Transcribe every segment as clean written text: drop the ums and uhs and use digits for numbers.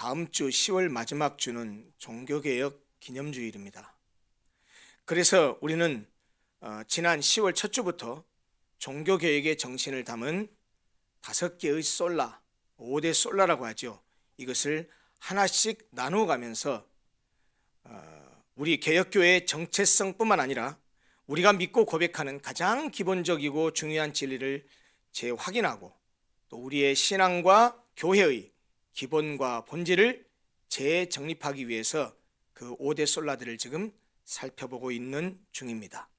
다음 주 10월 마지막 주는 종교개혁 기념주일입니다. 그래서 우리는 지난 10월 첫 주부터 종교개혁의 정신을 담은 5개의 솔라, 5대 솔라라고 하죠. 이것을 하나씩 나누어가면서 우리 개혁교회의 정체성뿐만 아니라 우리가 믿고 고백하는 가장 기본적이고 중요한 진리를 재확인하고 또 우리의 신앙과 교회의 기본과 본질을 재정립하기 위해서 그 5대 솔라들을 지금 살펴보고 있는 중입니다.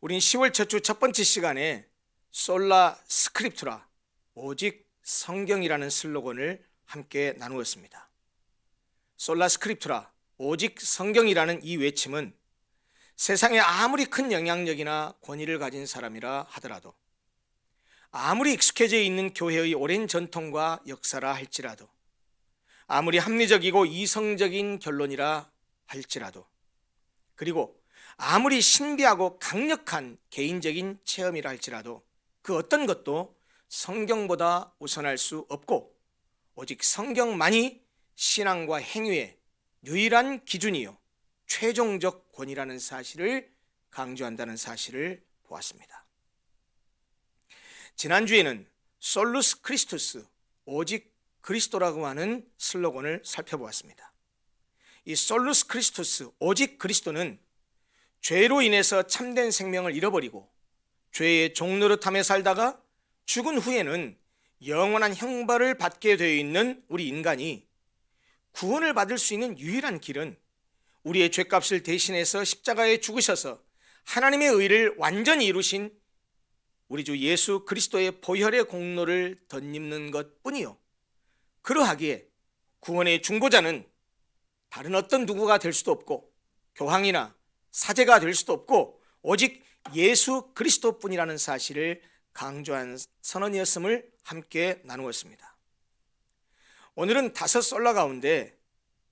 우린 10월 첫 주 첫 번째 시간에 솔라 스크립투라, 오직 성경이라는 슬로건을 함께 나누었습니다. 솔라 스크립투라, 오직 성경이라는 이 외침은 세상에 아무리 큰 영향력이나 권위를 가진 사람이라 하더라도, 아무리 익숙해져 있는 교회의 오랜 전통과 역사라 할지라도, 아무리 합리적이고 이성적인 결론이라 할지라도, 그리고 아무리 신비하고 강력한 개인적인 체험이라 할지라도 그 어떤 것도 성경보다 우선할 수 없고 오직 성경만이 신앙과 행위의 유일한 기준이요 최종적 권위라는 사실을 강조한다는 사실을 보았습니다. 지난주에는 솔루스 크리스투스, 오직 그리스도라고 하는 슬로건을 살펴보았습니다. 이 솔루스 크리스투스, 오직 그리스도는 죄로 인해서 참된 생명을 잃어버리고 죄의 종노릇함에 살다가 죽은 후에는 영원한 형벌을 받게 되어 있는 우리 인간이 구원을 받을 수 있는 유일한 길은 우리의 죄값을 대신해서 십자가에 죽으셔서 하나님의 의를 완전히 이루신 우리 주 예수 그리스도의 보혈의 공로를 덧입는 것뿐이요, 그러하기에 구원의 중보자는 다른 어떤 누구가 될 수도 없고 교황이나 사제가 될 수도 없고 오직 예수 그리스도뿐이라는 사실을 강조한 선언이었음을 함께 나누었습니다. 오늘은 5 솔라 가운데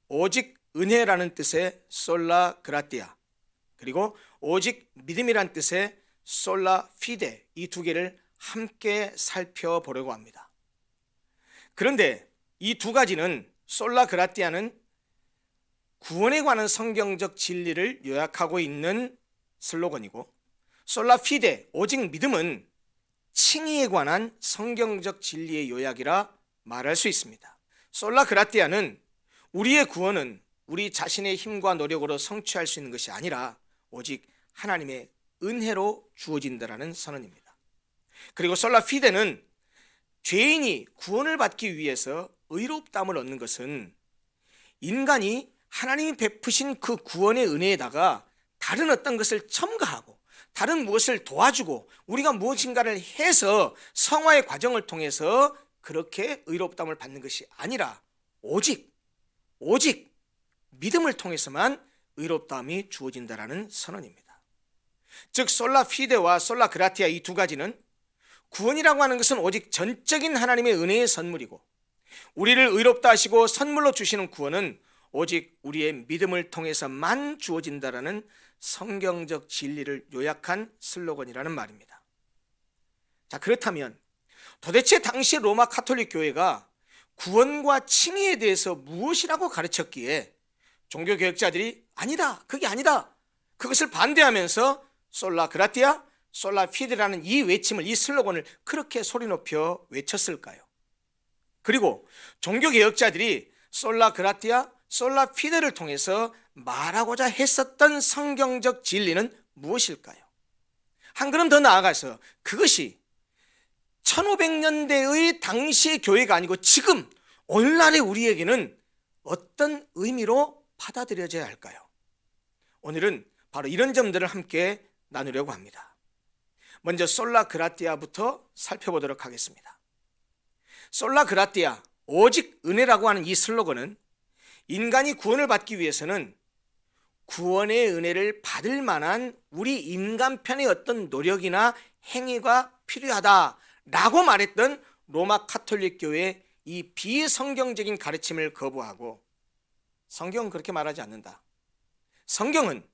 오직 은혜라는 뜻의 솔라 그라티아, 그리고 오직 믿음이란 뜻의 솔라 피데, 이 2개를 함께 살펴보려고 합니다. 그런데 이 2가지는, 솔라 그라티아는 구원에 관한 성경적 진리를 요약하고 있는 슬로건이고, 솔라 피데, 오직 믿음은 칭의에 관한 성경적 진리의 요약이라 말할 수 있습니다. 솔라 그라티아는 우리의 구원은 우리 자신의 힘과 노력으로 성취할 수 있는 것이 아니라 오직 하나님의 은혜로 주어진다라는 선언입니다. 그리고 솔라 피데는 죄인이 구원을 받기 위해서 의롭다함을 얻는 것은 인간이 하나님이 베푸신 그 구원의 은혜에다가 다른 어떤 것을 첨가하고 다른 무엇을 도와주고 우리가 무엇인가를 해서 성화의 과정을 통해서 그렇게 의롭다함을 받는 것이 아니라 오직 믿음을 통해서만 의롭다함이 주어진다라는 선언입니다. 즉 솔라 피데와 솔라 그라티아, 이 2가지는 구원이라고 하는 것은 오직 전적인 하나님의 은혜의 선물이고, 우리를 의롭다 하시고 선물로 주시는 구원은 오직 우리의 믿음을 통해서만 주어진다라는 성경적 진리를 요약한 슬로건이라는 말입니다. 자, 그렇다면 도대체 당시 로마 가톨릭 교회가 구원과 칭의에 대해서 무엇이라고 가르쳤기에 종교개혁자들이 아니다, 그게 아니다, 그것을 반대하면서 솔라 그라티아, 솔라 피데라는 이 외침을, 이 슬로건을 그렇게 소리 높여 외쳤을까요? 그리고 종교개혁자들이 솔라 그라티아, 솔라 피데를 통해서 말하고자 했었던 성경적 진리는 무엇일까요? 한 걸음 더 나아가서 그것이 1500년대의 당시의 교회가 아니고 지금 오늘날의 우리에게는 어떤 의미로 받아들여져야 할까요? 오늘은 바로 이런 점들을 함께 나누려고 합니다. 먼저 솔라 그라티아부터 살펴보도록 하겠습니다. 솔라 그라티아, 오직 은혜라고 하는 이 슬로건은 인간이 구원을 받기 위해서는 구원의 은혜를 받을 만한 우리 인간편의 어떤 노력이나 행위가 필요하다라고 말했던 로마 가톨릭 교회의 이 비성경적인 가르침을 거부하고, 성경은 그렇게 말하지 않는다, 성경은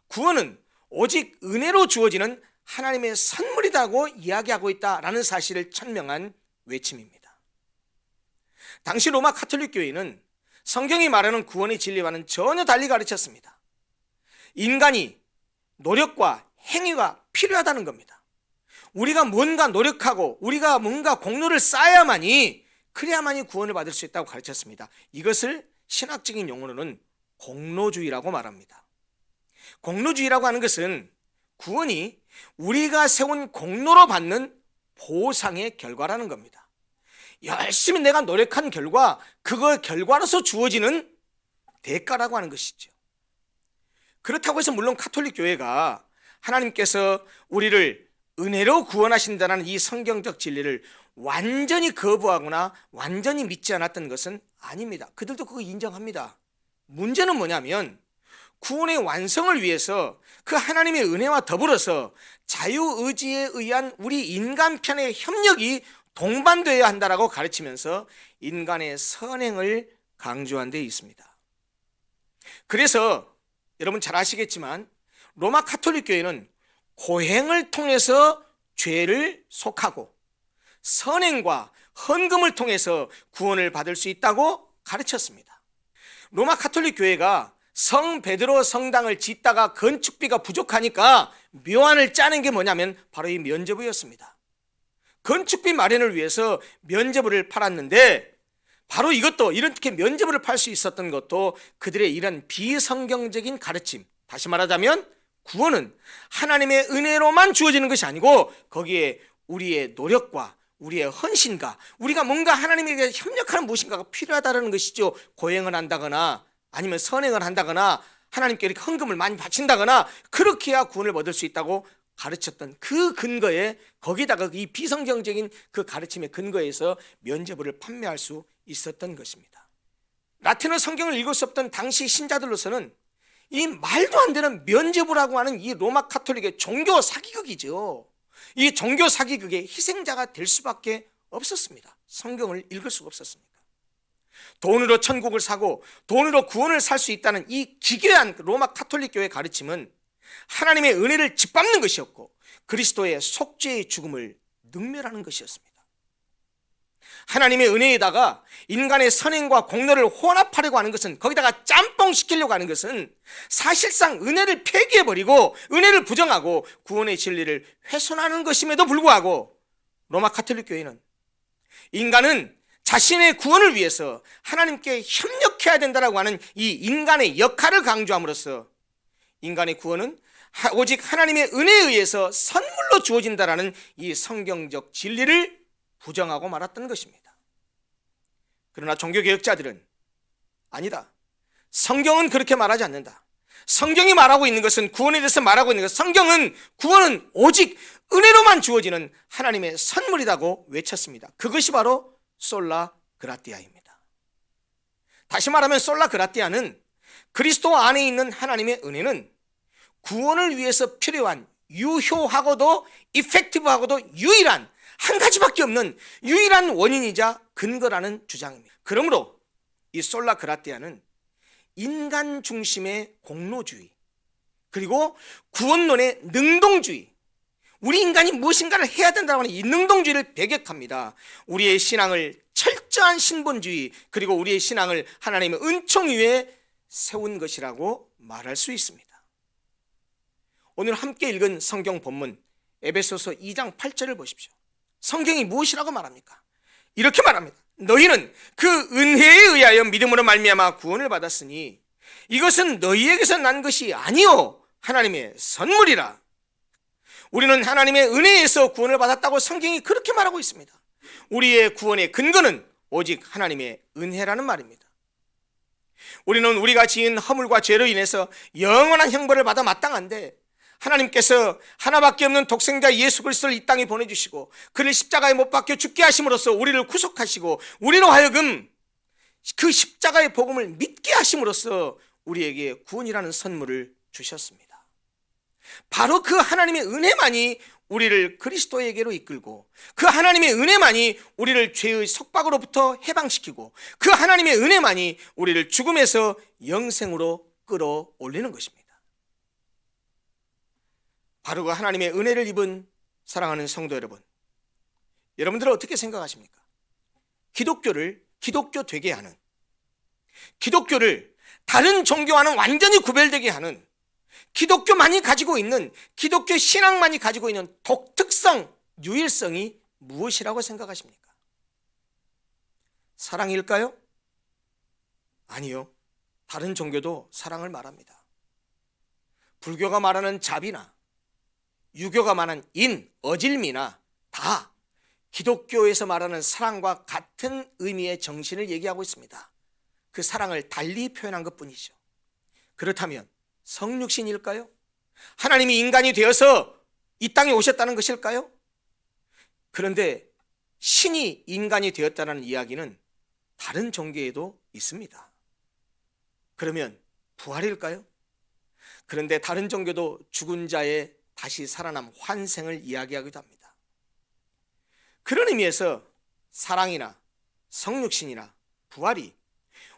구원은 오직 은혜로 주어지는 하나님의 선물이라고 이야기하고 있다라는 사실을 천명한 외침입니다. 당시 로마 가톨릭 교회는 성경이 말하는 구원의 진리와는 전혀 달리 가르쳤습니다. 인간이 노력과 행위가 필요하다는 겁니다. 우리가 뭔가 노력하고 우리가 뭔가 공로를 쌓아야만이, 그래야만이 구원을 받을 수 있다고 가르쳤습니다. 이것을 신학적인 용어로는 공로주의라고 말합니다. 공로주의라고 하는 것은 구원이 우리가 세운 공로로 받는 보상의 결과라는 겁니다. 열심히 내가 노력한 결과, 그거 결과로서 주어지는 대가라고 하는 것이죠. 그렇다고 해서 물론 가톨릭 교회가 하나님께서 우리를 은혜로 구원하신다는 이 성경적 진리를 완전히 거부하거나 완전히 믿지 않았던 것은 아닙니다. 그들도 그거 인정합니다. 문제는 뭐냐면 구원의 완성을 위해서 그 하나님의 은혜와 더불어서 자유의지에 의한 우리 인간 편의 협력이 동반되어야 한다라고 가르치면서 인간의 선행을 강조한 데 있습니다. 그래서 여러분 잘 아시겠지만 로마 가톨릭 교회는 고행을 통해서 죄를 속하고 선행과 헌금을 통해서 구원을 받을 수 있다고 가르쳤습니다. 로마 가톨릭 교회가 성 베드로 성당을 짓다가 건축비가 부족하니까 묘안을 짜낸 게 뭐냐면 바로 이 면죄부였습니다. 건축비 마련을 위해서 면죄부를 팔았는데, 바로 이것도, 이렇게 면죄부를 팔 수 있었던 것도 그들의 이런 비성경적인 가르침, 다시 말하자면 구원은 하나님의 은혜로만 주어지는 것이 아니고 거기에 우리의 노력과 우리의 헌신과 우리가 뭔가 하나님에게 협력하는 무엇인가가 필요하다는 것이죠. 고행을 한다거나 아니면 선행을 한다거나 하나님께 이렇게 헌금을 많이 바친다거나 그렇게 해야 구원을 얻을 수 있다고 가르쳤던 그 근거에, 거기다가 이 비성경적인 그 가르침의 근거에서 면죄부를 판매할 수 있었던 것입니다. 라틴어 성경을 읽을 수 없던 당시 신자들로서는 이 말도 안 되는 면죄부라고 하는 이 로마 가톨릭의 종교 사기극이죠. 이 종교 사기극의 희생자가 될 수밖에 없었습니다. 성경을 읽을 수가 없었습니다. 돈으로 천국을 사고 돈으로 구원을 살 수 있다는 이 기괴한 로마 가톨릭 교회의 가르침은 하나님의 은혜를 짓밟는 것이었고 그리스도의 속죄의 죽음을 능멸하는 것이었습니다. 하나님의 은혜에다가 인간의 선행과 공로를 혼합하려고 하는 것은, 거기다가 짬뽕시키려고 하는 것은 사실상 은혜를 폐기해버리고 은혜를 부정하고 구원의 진리를 훼손하는 것임에도 불구하고 로마 가톨릭 교회는 인간은 자신의 구원을 위해서 하나님께 협력해야 된다고 하는 이 인간의 역할을 강조함으로써 인간의 구원은 오직 하나님의 은혜에 의해서 선물로 주어진다라는 이 성경적 진리를 부정하고 말았던 것입니다. 그러나 종교개혁자들은 아니다, 성경은 그렇게 말하지 않는다. 성경이 말하고 있는 것은, 구원에 대해서 말하고 있는 것은, 성경은 구원은 오직 은혜로만 주어지는 하나님의 선물이라고 외쳤습니다. 그것이 바로 솔라 그라티아입니다. 다시 말하면 솔라 그라티아는 그리스도 안에 있는 하나님의 은혜는 구원을 위해서 필요한 유효하고도 이펙티브하고도 유일한 한 가지밖에 없는 유일한 원인이자 근거라는 주장입니다. 그러므로 이 솔라 그라티아는 인간 중심의 공로주의, 그리고 구원론의 능동주의, 우리 인간이 무엇인가를 해야 된다고 하는 이 능동주의를 배격합니다. 우리의 신앙을 철저한 신본주의, 그리고 우리의 신앙을 하나님의 은총 위에 세운 것이라고 말할 수 있습니다. 오늘 함께 읽은 성경 본문 에베소서 2장 8절을 보십시오. 성경이 무엇이라고 말합니까? 이렇게 말합니다. 너희는 그 은혜에 의하여 믿음으로 말미암아 구원을 받았으니 이것은 너희에게서 난 것이 아니요 하나님의 선물이라. 우리는 하나님의 은혜에서 구원을 받았다고 성경이 그렇게 말하고 있습니다. 우리의 구원의 근거는 오직 하나님의 은혜라는 말입니다. 우리는 우리가 지은 허물과 죄로 인해서 영원한 형벌을 받아 마땅한데 하나님께서 하나밖에 없는 독생자 예수 그리스도를 이 땅에 보내주시고 그를 십자가에 못 박혀 죽게 하심으로써 우리를 구속하시고 우리로 하여금 그 십자가의 복음을 믿게 하심으로써 우리에게 구원이라는 선물을 주셨습니다. 바로 그 하나님의 은혜만이 우리를 그리스도에게로 이끌고 그 하나님의 은혜만이 우리를 죄의 속박으로부터 해방시키고 그 하나님의 은혜만이 우리를 죽음에서 영생으로 끌어올리는 것입니다. 바로 그 하나님의 은혜를 입은 사랑하는 성도 여러분, 여러분들은 어떻게 생각하십니까? 기독교를 기독교 되게 하는, 기독교를 다른 종교와는 완전히 구별되게 하는, 기독교만이 가지고 있는, 기독교 신앙만이 가지고 있는 독특성, 유일성이 무엇이라고 생각하십니까? 사랑일까요? 아니요. 다른 종교도 사랑을 말합니다. 불교가 말하는 자비나 유교가 말하는 인, 어질미나 다 기독교에서 말하는 사랑과 같은 의미의 정신을 얘기하고 있습니다. 그 사랑을 달리 표현한 것뿐이죠. 그렇다면 성육신일까요? 하나님이 인간이 되어서 이 땅에 오셨다는 것일까요? 그런데 신이 인간이 되었다는 이야기는 다른 종교에도 있습니다. 그러면 부활일까요? 그런데 다른 종교도 죽은 자의 다시 살아남 환생을 이야기하기도 합니다. 그런 의미에서 사랑이나 성육신이나 부활이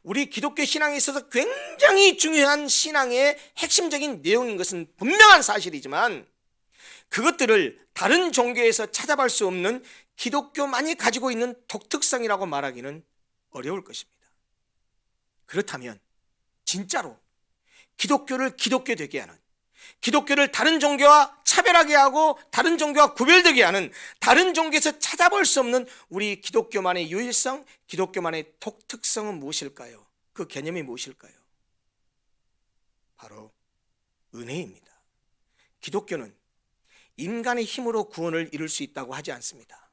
우리 기독교 신앙에 있어서 굉장히 중요한 신앙의 핵심적인 내용인 것은 분명한 사실이지만 그것들을 다른 종교에서 찾아볼 수 없는 기독교만이 가지고 있는 독특성이라고 말하기는 어려울 것입니다. 그렇다면 진짜로 기독교를 기독교 되게 하는, 기독교를 다른 종교와 차별하게 하고 다른 종교와 구별되게 하는, 다른 종교에서 찾아볼 수 없는 우리 기독교만의 유일성, 기독교만의 독특성은 무엇일까요? 그 개념이 무엇일까요? 바로 은혜입니다. 기독교는 인간의 힘으로 구원을 이룰 수 있다고 하지 않습니다.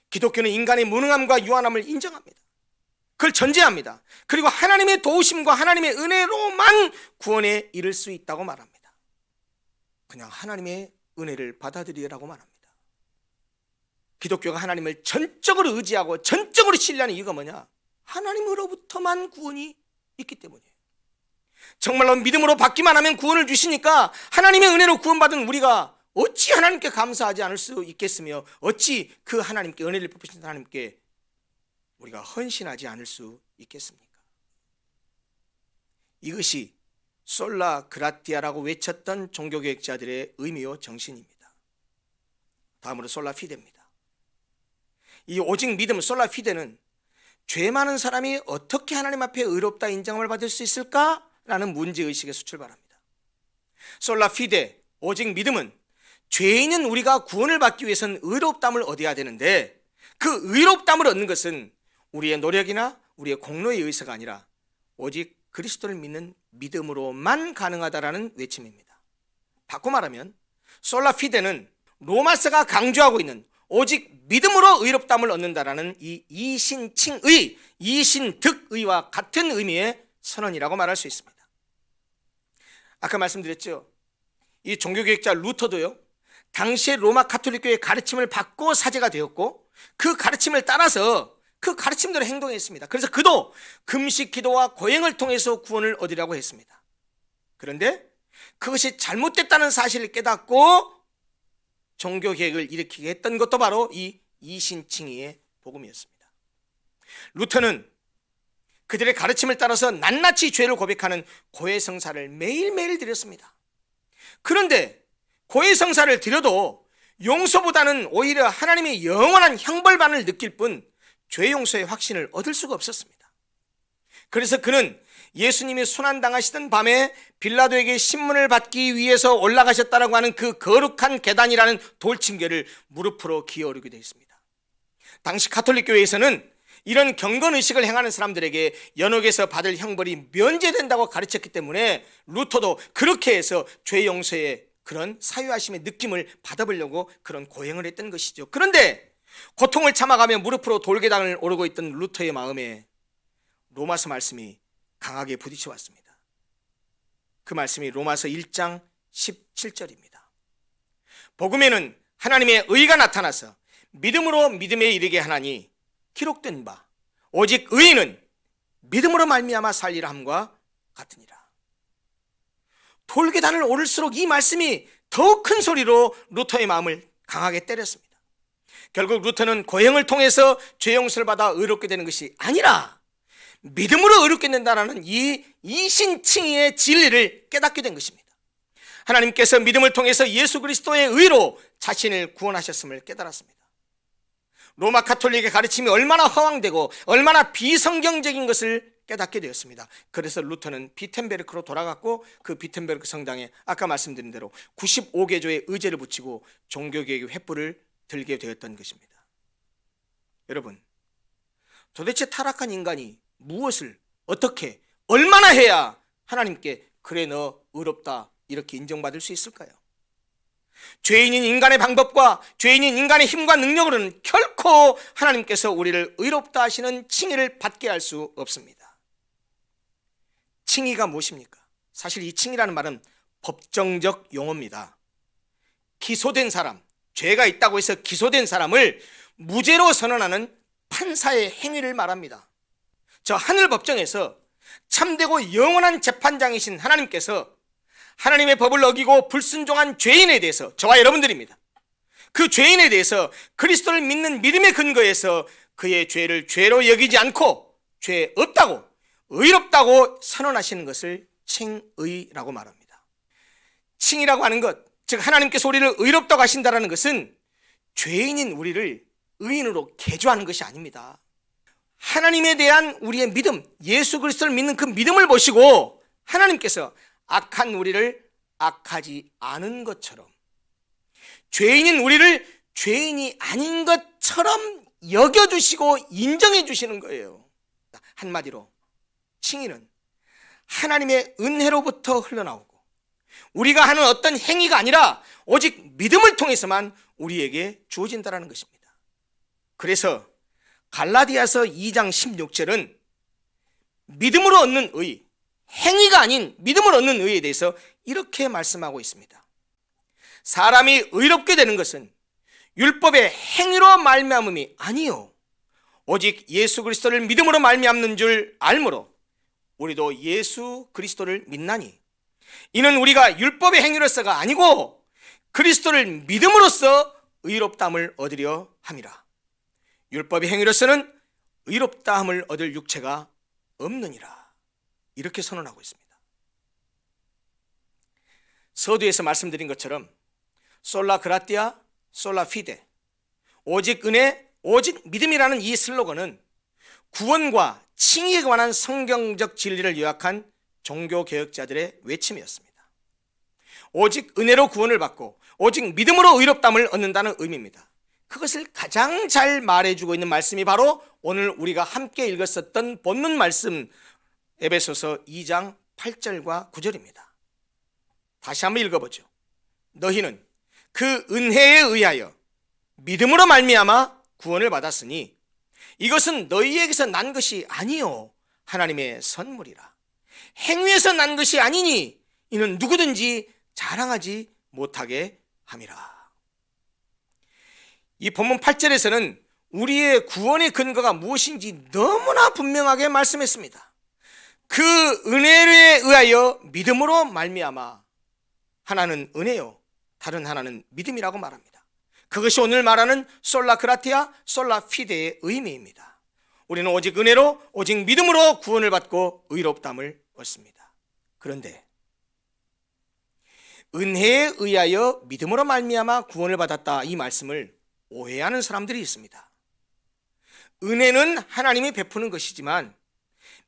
기독교는 인간의 무능함과 유한함을 인정합니다. 그걸 전제합니다. 그리고 하나님의 도우심과 하나님의 은혜로만 구원에 이를 수 있다고 말합니다. 그냥 하나님의 은혜를 받아들이라고 말합니다. 기독교가 하나님을 전적으로 의지하고 전적으로 신뢰하는 이유가 뭐냐? 하나님으로부터만 구원이 있기 때문이에요. 정말로 믿음으로 받기만 하면 구원을 주시니까 하나님의 은혜로 구원받은 우리가 어찌 하나님께 감사하지 않을 수 있겠으며 어찌 그 하나님께 은혜를 베푸신 하나님께 우리가 헌신하지 않을 수 있겠습니까? 이것이 솔라 그라티아라고 외쳤던 종교개혁자들의 의미요 정신입니다. 다음으로 솔라 피데입니다. 이 오직 믿음 솔라 피데는 죄 많은 사람이 어떻게 하나님 앞에 의롭다 인정을 받을 수 있을까라는 문제의식에서 출발합니다. 솔라 피데, 오직 믿음은 죄인은 우리가 구원을 받기 위해서는 의롭담을 얻어야 되는데 그 의롭담을 얻는 것은 우리의 노력이나 우리의 공로에 의해서가 아니라 오직 그리스도를 믿는 믿음으로만 가능하다라는 외침입니다. 바꿔 말하면 솔라 피데는 로마서가 강조하고 있는 오직 믿음으로 의롭담을 얻는다라는 이 이신칭의, 이신득의와 같은 의미의 선언이라고 말할 수 있습니다. 아까 말씀드렸죠. 이 종교개혁자 루터도요, 당시의 로마 가톨릭교의 가르침을 받고 사제가 되었고 그 가르침을 따라서 그 가르침대로 행동했습니다. 그래서 그도 금식, 기도와 고행을 통해서 구원을 얻으려고 했습니다. 그런데 그것이 잘못됐다는 사실을 깨닫고 종교개혁을 일으키게 했던 것도 바로 이 이신칭의의 복음이었습니다. 루터는 그들의 가르침을 따라서 낱낱이 죄를 고백하는 고해성사를 매일매일 드렸습니다. 그런데 고해성사를 드려도 용서보다는 오히려 하나님의 영원한 형벌만을 느낄 뿐 죄 용서의 확신을 얻을 수가 없었습니다. 그래서 그는 예수님이 순환당하시던 밤에 빌라도에게 신문을 받기 위해서 올라가셨다라고 하는 그 거룩한 계단이라는 돌층계를 무릎으로 기어오르게 되어 있습니다. 당시 가톨릭 교회에서는 이런 경건의식을 행하는 사람들에게 연옥에서 받을 형벌이 면제된다고 가르쳤기 때문에 루터도 그렇게 해서 죄 용서의 그런 사유하심의 느낌을 받아보려고 그런 고행을 했던 것이죠. 그런데 고통을 참아가며 무릎으로 돌계단을 오르고 있던 루터의 마음에 로마서 말씀이 강하게 부딪혀 왔습니다. 그 말씀이 로마서 1장 17절입니다. 복음에는 하나님의 의가 나타나서 믿음으로 믿음에 이르게 하나니 기록된 바 오직 의인은 믿음으로 말미암아 살리라 함과 같으니라. 돌계단을 오를수록 이 말씀이 더 큰 소리로 루터의 마음을 강하게 때렸습니다. 결국 루터는 고행을 통해서 죄 용서를 받아 의롭게 되는 것이 아니라 믿음으로 의롭게 된다는 이 이신칭의의 진리를 깨닫게 된 것입니다. 하나님께서 믿음을 통해서 예수 그리스도의 의로 자신을 구원하셨음을 깨달았습니다. 로마 가톨릭의 가르침이 얼마나 허황되고 얼마나 비성경적인 것을 깨닫게 되었습니다. 그래서 루터는 비텐베르크로 돌아갔고 그 비텐베르크 성당에 아까 말씀드린 대로 95개조의 의제를 붙이고 종교개혁의 횃불을 들게 되었던 것입니다. 여러분, 도대체 타락한 인간이 무엇을 어떻게 얼마나 해야 하나님께 그래 너 의롭다 이렇게 인정받을 수 있을까요? 죄인인 인간의 방법과 죄인인 인간의 힘과 능력으로는 결코 하나님께서 우리를 의롭다 하시는 칭의를 받게 할 수 없습니다. 칭의가 무엇입니까? 사실 이 칭의라는 말은 법정적 용어입니다. 기소된 사람, 죄가 있다고 해서 기소된 사람을 무죄로 선언하는 판사의 행위를 말합니다. 저 하늘 법정에서 참되고 영원한 재판장이신 하나님께서 하나님의 법을 어기고 불순종한 죄인에 대해서, 저와 여러분들입니다, 그 죄인에 대해서 그리스도를 믿는 믿음의 근거에서 그의 죄를 죄로 여기지 않고 죄 없다고 의롭다고 선언하시는 것을 칭의라고 말합니다. 칭의라고 하는 것, 즉 하나님께서 우리를 의롭다고 하신다는 것은 죄인인 우리를 의인으로 개조하는 것이 아닙니다. 하나님에 대한 우리의 믿음, 예수 그리스도를 믿는 그 믿음을 보시고 하나님께서 악한 우리를 악하지 않은 것처럼, 죄인인 우리를 죄인이 아닌 것처럼 여겨주시고 인정해 주시는 거예요. 한마디로 칭의는 하나님의 은혜로부터 흘러나오고 우리가 하는 어떤 행위가 아니라 오직 믿음을 통해서만 우리에게 주어진다는 것입니다. 그래서 갈라디아서 2장 16절은 믿음으로 얻는 의, 행위가 아닌 믿음을 얻는 의에 대해서 이렇게 말씀하고 있습니다. 사람이 의롭게 되는 것은 율법의 행위로 말미암음이 아니요 오직 예수 그리스도를 믿음으로 말미암는 줄 알므로 우리도 예수 그리스도를 믿나니 이는 우리가 율법의 행위로서가 아니고 그리스도를 믿음으로써 의롭다함을 얻으려 함이라. 율법의 행위로서는 의롭다함을 얻을 육체가 없느니라. 이렇게 선언하고 있습니다. 서두에서 말씀드린 것처럼 솔라 그라티아, 솔라 피데, 오직 은혜, 오직 믿음이라는 이 슬로건은 구원과 칭의에 관한 성경적 진리를 요약한 종교개혁자들의 외침이었습니다. 오직 은혜로 구원을 받고 오직 믿음으로 의롭다함을 얻는다는 의미입니다. 그것을 가장 잘 말해주고 있는 말씀이 바로 오늘 우리가 함께 읽었었던 본문 말씀 에베소서 2장 8절과 9절입니다. 다시 한번 읽어보죠. 너희는 그 은혜에 의하여 믿음으로 말미암아 구원을 받았으니 이것은 너희에게서 난 것이 아니요 하나님의 선물이라. 행위에서 난 것이 아니니 이는 누구든지 자랑하지 못하게 함이라. 이 본문 8절에서는 우리의 구원의 근거가 무엇인지 너무나 분명하게 말씀했습니다. 그 은혜에 의하여 믿음으로 말미암아, 하나는 은혜요 다른 하나는 믿음이라고 말합니다. 그것이 오늘 말하는 솔라 그라티아, 솔라 피데의 의미입니다. 우리는 오직 은혜로 오직 믿음으로 구원을 받고 의롭다함을 얻습니다. 그런데 은혜에 의하여 믿음으로 말미암아 구원을 받았다, 이 말씀을 오해하는 사람들이 있습니다. 은혜는 하나님이 베푸는 것이지만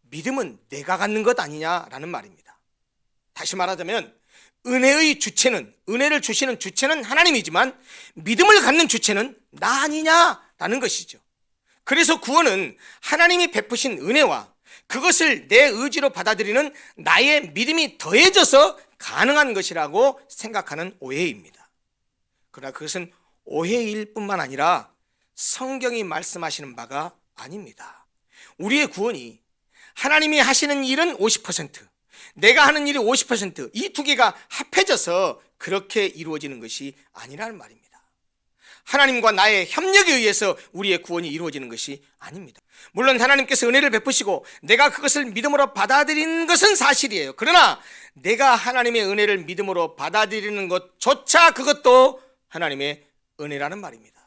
믿음은 내가 갖는 것 아니냐라는 말입니다. 다시 말하자면 은혜의 주체는, 은혜를 주시는 주체는 하나님이지만 믿음을 갖는 주체는 나 아니냐라는 것이죠. 그래서 구원은 하나님이 베푸신 은혜와 그것을 내 의지로 받아들이는 나의 믿음이 더해져서 가능한 것이라고 생각하는 오해입니다. 그러나 그것은 오해일 뿐만 아니라 성경이 말씀하시는 바가 아닙니다. 우리의 구원이 하나님이 하시는 일은 50%, 내가 하는 일이 50%, 이 두 개가 합해져서 그렇게 이루어지는 것이 아니라는 말입니다. 하나님과 나의 협력에 의해서 우리의 구원이 이루어지는 것이 아닙니다. 물론 하나님께서 은혜를 베푸시고 내가 그것을 믿음으로 받아들이는 것은 사실이에요. 그러나 내가 하나님의 은혜를 믿음으로 받아들이는 것조차 그것도 하나님의 은혜라는 말입니다.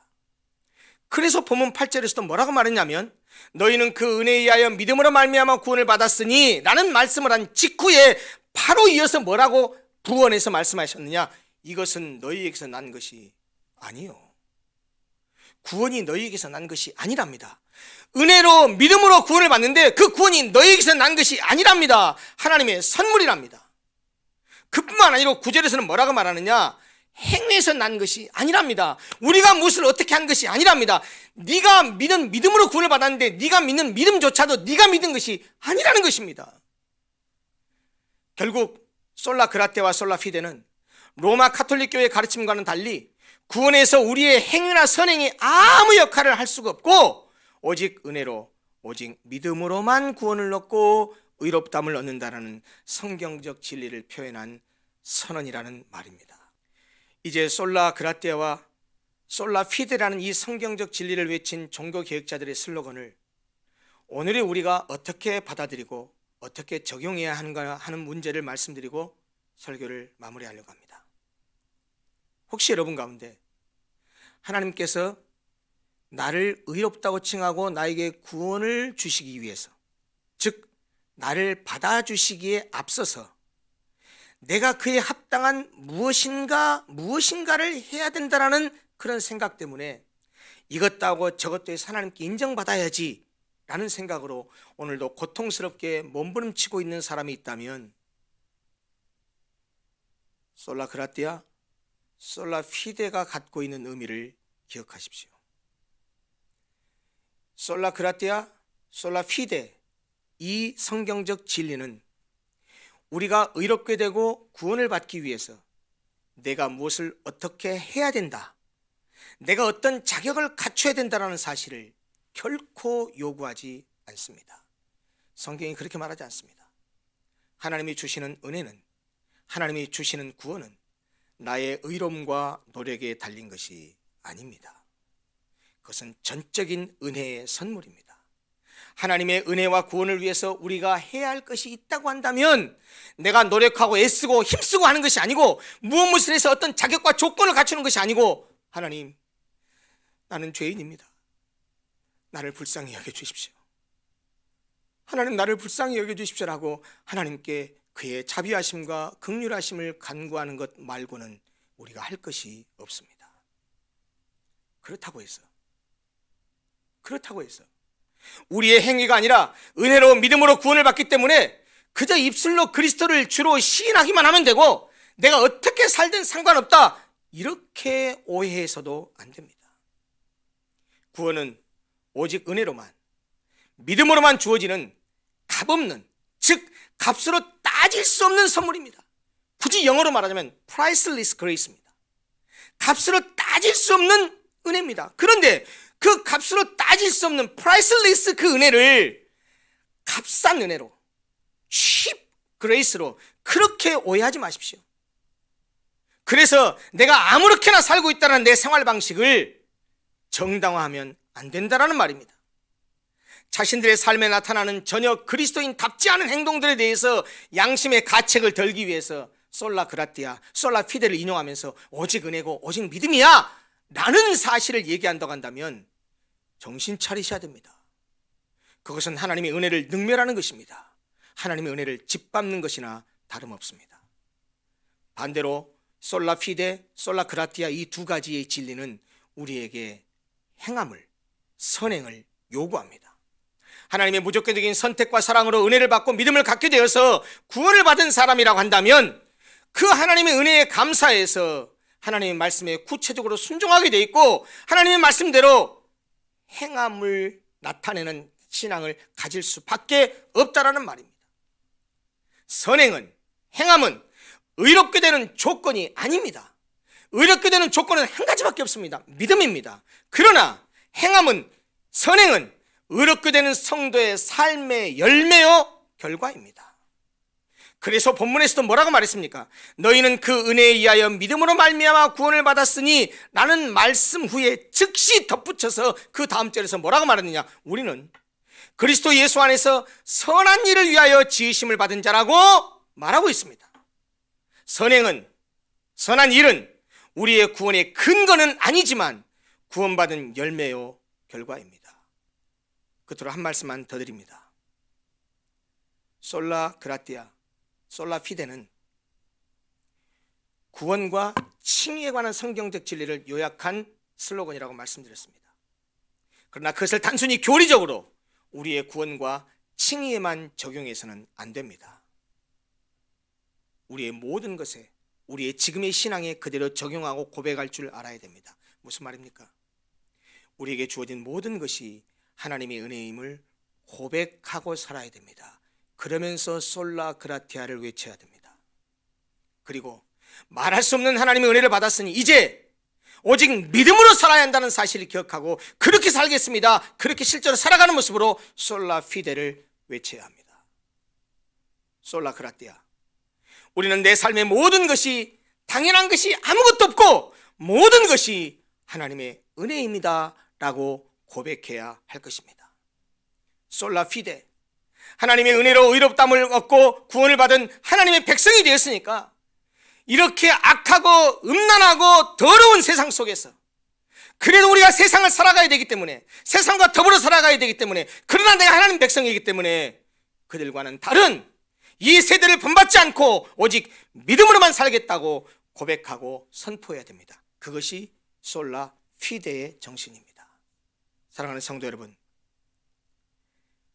그래서 본문 8절에서도 뭐라고 말했냐면 너희는 그 은혜에 의하여 믿음으로 말미암아 구원을 받았으니 라는 말씀을 한 직후에 바로 이어서 뭐라고 부언해서 말씀하셨느냐? 이것은 너희에게서 난 것이 아니요 구원이 너희에게서 난 것이 아니랍니다. 은혜로 믿음으로 구원을 받는데 그 구원이 너희에게서 난 것이 아니랍니다. 하나님의 선물이랍니다. 그뿐만 아니고 9절에서는 뭐라고 말하느냐? 행위에서 난 것이 아니랍니다. 우리가 무엇을 어떻게 한 것이 아니랍니다. 네가 믿은 믿음으로 구원을 받았는데 네가 믿는 믿음조차도 네가 믿은 것이 아니라는 것입니다. 결국 솔라 그라테와 솔라 피데는 로마 가톨릭 교회의 가르침과는 달리 구원에서 우리의 행위나 선행이 아무 역할을 할 수가 없고 오직 은혜로 오직 믿음으로만 구원을 얻고 의롭다함을 얻는다라는 성경적 진리를 표현한 선언이라는 말입니다. 이제 솔라 그라테와 솔라 피데라는 이 성경적 진리를 외친 종교개혁자들의 슬로건을 오늘의 우리가 어떻게 받아들이고 어떻게 적용해야 하는가 하는 문제를 말씀드리고 설교를 마무리하려고 합니다. 혹시 여러분 가운데 하나님께서 나를 의롭다고 칭하고 나에게 구원을 주시기 위해서, 즉 나를 받아주시기에 앞서서 내가 그에 합당한 무엇인가를 해야 된다라는 그런 생각 때문에 이것도 하고 저것도 해서 하나님께 인정받아야지 라는 생각으로 오늘도 고통스럽게 몸부림치고 있는 사람이 있다면 솔라 그라티아, 솔라 피데가 갖고 있는 의미를 기억하십시오. 솔라 그라티아, 솔라 피데, 이 성경적 진리는 우리가 의롭게 되고 구원을 받기 위해서 내가 무엇을 어떻게 해야 된다, 내가 어떤 자격을 갖춰야 된다는 사실을 결코 요구하지 않습니다. 성경이 그렇게 말하지 않습니다. 하나님이 주시는 은혜는, 하나님이 주시는 구원은 나의 의로움과 노력에 달린 것이 아닙니다. 그것은 전적인 은혜의 선물입니다. 하나님의 은혜와 구원을 위해서 우리가 해야 할 것이 있다고 한다면 내가 노력하고 애쓰고 힘쓰고 하는 것이 아니고 무엇을 해서 어떤 자격과 조건을 갖추는 것이 아니고 하나님, 나는 죄인입니다. 나를 불쌍히 여겨주십시오. 하나님, 나를 불쌍히 여겨주십시오라고 하나님께 그의 자비하심과 긍휼하심을 간구하는 것 말고는 우리가 할 것이 없습니다. 그렇다고 해서 우리의 행위가 아니라 은혜로 믿음으로 구원을 받기 때문에 그저 입술로 그리스도를 주로 시인하기만 하면 되고 내가 어떻게 살든 상관없다, 이렇게 오해해서도 안 됩니다. 구원은 오직 은혜로만, 믿음으로만 주어지는 값없는, 즉 값으로 따질 수 없는 선물입니다. 굳이 영어로 말하자면 priceless grace입니다. 값으로 따질 수 없는 은혜입니다. 그런데 그 값으로 따질 수 없는 priceless 그 은혜를 값싼 은혜로, cheap grace로 그렇게 오해하지 마십시오. 그래서 내가 아무렇게나 살고 있다는 내 생활 방식을 정당화하면 안 된다라는 말입니다. 자신들의 삶에 나타나는 전혀 그리스도인답지 않은 행동들에 대해서 양심의 가책을 덜기 위해서 솔라 그라티아, 솔라 피데를 인용하면서 오직 은혜고 오직 믿음이야 라는 사실을 얘기한다고 한다면 정신 차리셔야 됩니다. 그것은 하나님의 은혜를 능멸하는 것입니다. 하나님의 은혜를 짓밟는 것이나 다름없습니다. 반대로 솔라 피데, 솔라 그라티아 이 두 가지의 진리는 우리에게 행함을, 선행을 요구합니다. 하나님의 무조건적인 선택과 사랑으로 은혜를 받고 믿음을 갖게 되어서 구원을 받은 사람이라고 한다면 그 하나님의 은혜에 감사해서 하나님의 말씀에 구체적으로 순종하게 돼 있고 하나님의 말씀대로 행함을 나타내는 신앙을 가질 수밖에 없다라는 말입니다. 선행은, 행함은 의롭게 되는 조건이 아닙니다. 의롭게 되는 조건은 한 가지밖에 없습니다. 믿음입니다. 그러나 행함은, 선행은 의롭게 되는 성도의 삶의 열매요 결과입니다. 그래서 본문에서도 뭐라고 말했습니까? 너희는 그 은혜에 의하여 믿음으로 말미암아 구원을 받았으니 라는 말씀 후에 즉시 덧붙여서 그 다음 절에서 뭐라고 말했느냐? 우리는 그리스도 예수 안에서 선한 일을 위하여 지으심을 받은 자라고 말하고 있습니다. 선행은, 선한 일은 우리의 구원의 근거는 아니지만 구원받은 열매요 결과입니다. 끝으로 한 말씀만 더 드립니다. 솔라 그라티아, 솔라 피데는 구원과 칭의에 관한 성경적 진리를 요약한 슬로건이라고 말씀드렸습니다. 그러나 그것을 단순히 교리적으로 우리의 구원과 칭의에만 적용해서는 안 됩니다. 우리의 모든 것에, 우리의 지금의 신앙에 그대로 적용하고 고백할 줄 알아야 됩니다. 무슨 말입니까? 우리에게 주어진 모든 것이 하나님의 은혜임을 고백하고 살아야 됩니다. 그러면서 솔라 그라티아를 외쳐야 됩니다. 그리고 말할 수 없는 하나님의 은혜를 받았으니 이제 오직 믿음으로 살아야 한다는 사실을 기억하고 그렇게 살겠습니다. 그렇게 실제로 살아가는 모습으로 솔라 피데를 외쳐야 합니다. 솔라 그라티아. 우리는 내 삶의 모든 것이 당연한 것이 아무것도 없고 모든 것이 하나님의 은혜입니다 라고 고백해야 할 것입니다. 솔라 피데. 하나님의 은혜로 의롭다함을 얻고 구원을 받은 하나님의 백성이 되었으니까 이렇게 악하고 음란하고 더러운 세상 속에서 그래도 우리가 세상을 살아가야 되기 때문에, 세상과 더불어 살아가야 되기 때문에, 그러나 내가 하나님 백성이기 때문에 그들과는 다른 이 세대를 본받지 않고 오직 믿음으로만 살겠다고 고백하고 선포해야 됩니다. 그것이 솔라 피데의 정신입니다. 사랑하는 성도 여러분,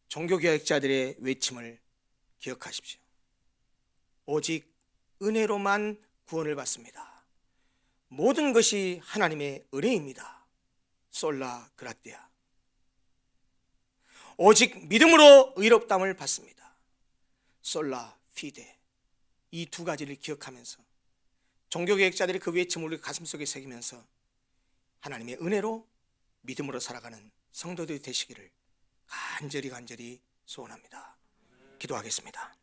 종교개혁자들의 외침을 기억하십시오. 오직 은혜로만 구원을 받습니다. 모든 것이 하나님의 은혜입니다. 솔라 그라티아. 오직 믿음으로 의롭다함을 받습니다. 솔라 피데. 이 두 가지를 기억하면서 종교개혁자들의 그 외침을 우리 가슴속에 새기면서 하나님의 은혜로 믿음으로 살아가는 성도들이 되시기를 간절히 소원합니다. 기도하겠습니다.